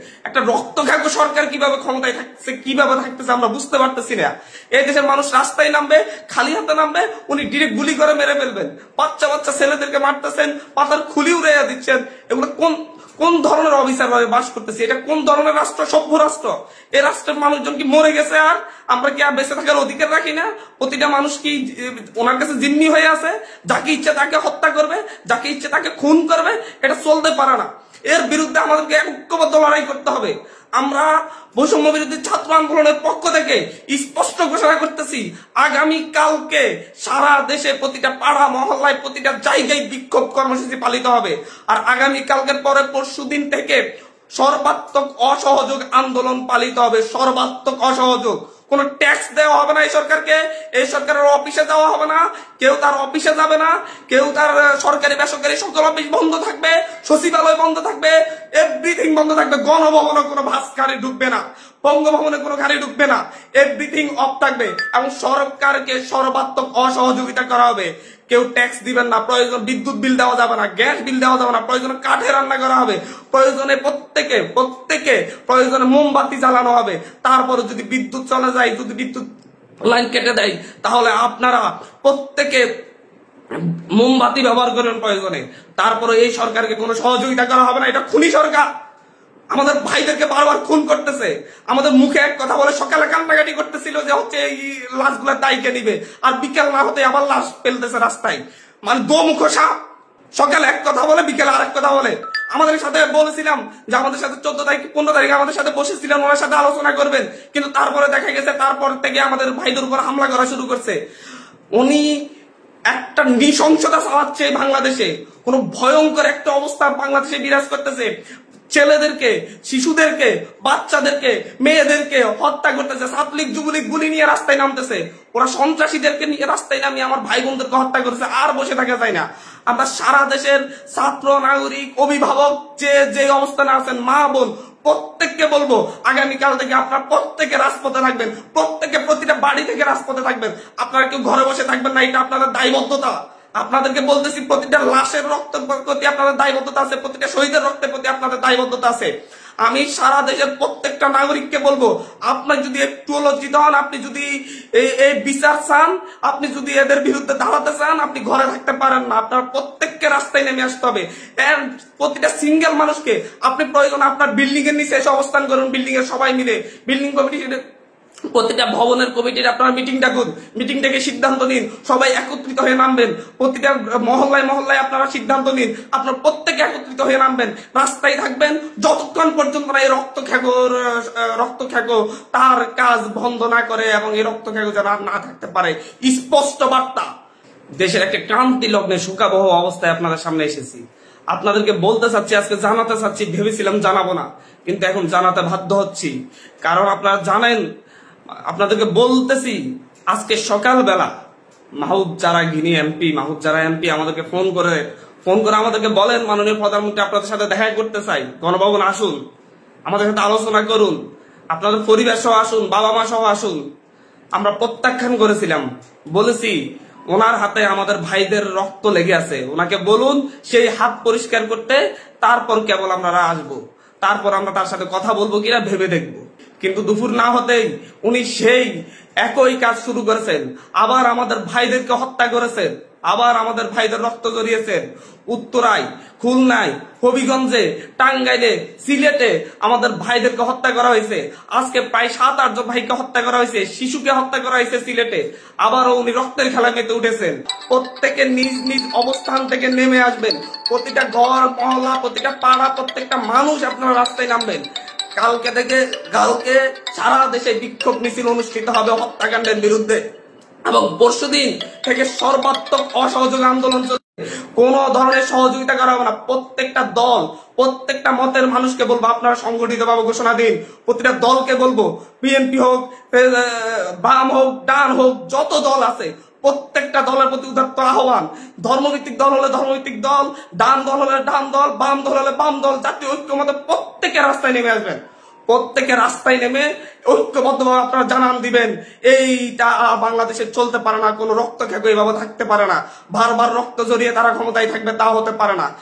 একটা রক্তখাগ্য সরকার কিভাবে ক্ষমতায় থাকছে, কিভাবে থাকতেছে আমরা বুঝতে পারতেছি না। এই দেশের মানুষ রাস্তায় নামবে, খালি হাতে নামবে, উনি ডিরেক্ট গুলি করে মেরে ফেলবেন। বাচ্চা বাচ্চা ছেলেদেরকে মারতেছেন, পাতার খুলি উড়াইয়া দিচ্ছেন। এগুলো কোন ধরনের অফিসার ভাবে বাস করতেছে? এটা কোন ধরনের রাষ্ট্র? সভ্য রাষ্ট্র? এই রাষ্ট্রের মানুষজন কি মরে গেছে? আর আমরা কি আর বেঁচে থাকার অধিকার রাখি না? প্রতিটা মানুষ কি ওনার কাছে জিম্মি হয়ে আছে? যাকে ইচ্ছে তাকে হত্যা করবে, যাকে ইচ্ছে তাকে খুন করবে। এটা চলতে পারে না। এর বিরুদ্ধে আমাদেরকে ঐক্যবদ্ধ লড়াই করতে হবে। আমরা বৈষম্য বিরোধী ছাত্র আন্দোলনের পক্ষ থেকে স্পষ্ট ঘোষণা করতেছি, আগামী কালকে সারা দেশে প্রতিটা পাড়া মহল্লায় প্রতিটা জায়গায় বিক্ষোভ কর্মসূচি পালিত হবে। আর আগামী কালকের পরে পরশুদিন থেকে সর্বাত্মক অসহযোগ আন্দোলন পালিত হবে। সর্বাত্মক অসহযোগ। কোন ট্যাক্স দেওয়া হবে না এই সরকারকে, এই সরকারের অফিসে যাওয়া হবে না, কেউ তার অফিসে যাবে না, কেউ তার সরকারি বেসরকারি সকল অফিস বন্ধ থাকবে, সচিবালয় বন্ধ থাকবে, এভরিথিং বন্ধ থাকবে। গণভবনে কোনো বাস গাড়ি ঢুকবে না, বঙ্গভবনে কোনো গাড়ি ঢুকবে না, এভরিথিং অফ থাকবে। এবং সরকারকে সর্বাত্মক অসহযোগিতা করা হবে। কেউ ট্যাক্স দিবেন না, প্রয়োজন বিদ্যুৎ বিল দেওয়া যাবে না, গ্যাস বিল দেওয়া যাবে না, প্রয়োজনে কাঠে রান্না করা হবে, প্রয়োজনে প্রত্যেকে প্রয়োজনে মোমবাতি জ্বালানো হবে। তারপরে যদি বিদ্যুৎ চলে যায়, যদি বিদ্যুৎ লাইন কেটে দেয়, তাহলে আপনারা প্রত্যেকে মোমবাতি ব্যবহার করবেন প্রয়োজনে। তারপরে এই সরকারকে কোনো সহযোগিতা করা হবে না। এটা খুনি সরকার। আমাদের ভাইদেরকে বারবার খুন করতেছে। আমাদের মুখে এক কথা বলে সকালে কান্নাকাটি করতেছিল যে হচ্ছে এই লাশগুলা দায়কে নিবে, আর বিকেল না হতে আবার লাশ ফেলতেছে রাস্তায়। মানে দোমুখ সাপ। সকালে এক কথা বলে, বিকেলে আরেক কথা বলে। আমাদের সাথে বলেছিলাম যে আমাদের সাথে 14 তারিখ 15 তারিখে আমাদের সাথে বসেছিলেন, ওনার সাথে আলোচনা করবেন, কিন্তু তারপরে দেখা গেছে তারপর থেকে আমাদের ভাইদের উপর হামলা করা শুরু করছে। উনি একটা নৃশংসতা চালাচ্ছে বাংলাদেশে। কোন ভয়ঙ্কর একটা অবস্থা বাংলাদেশে বিরাজ করতেছে। ছেলেদেরকে, শিশুদেরকে, বাচ্চাদেরকে, মেয়েদেরকে হত্যা করতেছে। ছাত্রলীগ যুবলীগ গুলি নিয়ে রাস্তায় নামতেছে। ওরা সন্ত্রাসীদেরকে নিয়ে রাস্তায় নামিয়ে আমার ভাই বোনদেরকে হত্যা করেছে। আর বসে থাকা যায় না। আমরা সারা দেশের ছাত্র, নাগরিক, অভিভাবক যে অবস্থানে আছেন, মা বোন, প্রত্যেককে বলবো আগামীকাল থেকে আপনারা প্রত্যেকে রাজপথে থাকবেন, প্রত্যেকে প্রতিটা বাড়ি থেকে রাজপথে থাকবেন। আপনারা কেউ ঘরে বসে থাকবেন না, এটা আপনাদের দায়বদ্ধতা। আপনাদেরকে বলতেছি, প্রতিটা লাশের রক্তের প্রতি আপনাদের দায়বদ্ধতা আছে, প্রতিটা শহীদের রক্তের প্রতি আপনাদের দায়বদ্ধতা আছে। আমি সারা দেশের প্রত্যেকটা নাগরিককে বলবো, আপনার যদি একটু লজ্জিত হন, আপনি যদি এই বিচার চান, আপনি যদি এদের বিরুদ্ধে দাঁড়াতে চান, আপনি ঘরে থাকতে পারেন না। আপনার প্রত্যেককে রাস্তায় নেমে আসতে হবে। প্রতিটা সিঙ্গেল মানুষকে আপনি প্রয়োজন আপনার বিল্ডিং এর নিচে এসে অবস্থান করুন। বিল্ডিং এর সবাই মিলে, বিল্ডিং কমিটি, প্রতিটা ভবনের কমিটির আপনারা মিটিং ডাকুন, মিটিং ডেকে সিদ্ধান্ত নিন, সবাই একত্রিত হয়ে নামবেন। প্রতিটা মহল্লায় মহল্লায় আপনারা সিদ্ধান্ত নিন, আপনারা প্রত্যেকে একত্রিত হয়ে নামবেন, রাস্তায় থাকবেন যতক্ষণ পর্যন্ত না এই রক্তখ্যাগো তার কাজ বন্ধ না করে এবং এই রক্তখ্যাগো যেন না থাকতে পারে। স্পষ্ট বার্তা। দেশের একটা ক্রান্তি লগ্নে শোকাবহ অবস্থায় আপনাদের সামনে এসেছি। আপনাদেরকে বলতে চাচ্ছি, আজকে জানাতে চাচ্ছি, ভেবেছিলাম জানাবো না, কিন্তু এখন জানাতে বাধ্য হচ্ছি। কারণ আপনারা জানেন, আপনাদেরকে বলতেছি, আজকে সকালবেলা মাহবুব যারা গিনি এমপি, আমাদেরকে ফোন করে আমাদেরকে বলেন, মাননীয় প্রধানমন্ত্রী আপনাদের সাথে দেখা করতে চাই, গণভবন আসুন, আমাদের সাথে আলোচনা করুন, আপনাদের পরিবার সহ আসুন, বাবা মা সহ আসুন। আমরা প্রত্যাখ্যান করেছিলাম, বলেছি ওনার হাতে আমাদের ভাইদের রক্ত লেগে আছে, ওনাকে বলুন সেই হাত পরিষ্কার করতে, তারপর কেবল আমরা আসবো, তারপর আমরা তার সাথে কথা বলবো কিনা ভেবে দেখবো। কিন্তু দুপুর না হতেই উনি সেই একই কাজ শুরু করেছেন। আবার আমাদের ভাইদেরকে হত্যা করেছেন, আবার আমাদের ভাইদের রক্ত জড়িয়েছেন। উত্তরায়, খুলনায়, হবিগঞ্জে, টাঙ্গাইলে, সিলেটে আমাদের ভাইদেরকে হত্যা করা হয়েছে। আজকে প্রায় 7-8 জন ভাইকে হত্যা করা হয়েছে, শিশুকে হত্যা করা হয়েছে সিলেটে। আবারও উনি রক্তের খেলা মেতে উঠেছেন। প্রত্যেকে নিজ নিজ অবস্থান থেকে নেমে আসবেন। প্রতিটা ঘর, মহল্লা, প্রতিটা পাড়া, প্রত্যেকটা মানুষ আপনারা রাস্তায় নামবেন। কালকে সারা দেশে বিক্ষোভ মিছিল অনুষ্ঠিত হবে হত্যাকাণ্ডের বিরুদ্ধে, এবং পরশুদিন থেকে সর্বাত্মক অসহযোগ আন্দোলন চলবে। কোন ধরনের সহযোগিতা করা হবে না। প্রত্যেকটা দল, প্রত্যেকটা মতের মানুষকে বলবো আপনারা সংগঠিতভাবে ঘোষণা দিন। প্রতিটা দলকে বলবো, বিএনপি হোক, বাম হোক, ডান হোক, যত দল আছে প্রত্যেকটা দলের প্রতি উদাত্ত আহ্বান। ধর্মভিত্তিক দল হলে ধর্মভিত্তিক দল, ডান দল হলে ডান দল, বাম দল হলে বাম দল, জাতীয় ঐক্যমতে প্রত্যেকে রাস্তায় নেমে আসবেন। প্রত্যেকে রাস্তায় নেমে ঐক্যবদ্ধভাবে আপনারা জানান দিবেন, এইটা বাংলাদেশে চলতে পারে না। কোন রক্তখ্যাগো এভাবে থাকতে পারে না। বারবার রক্ত জড়িয়ে তারা ক্ষমতায় থাকবে, তা হতে পারে না।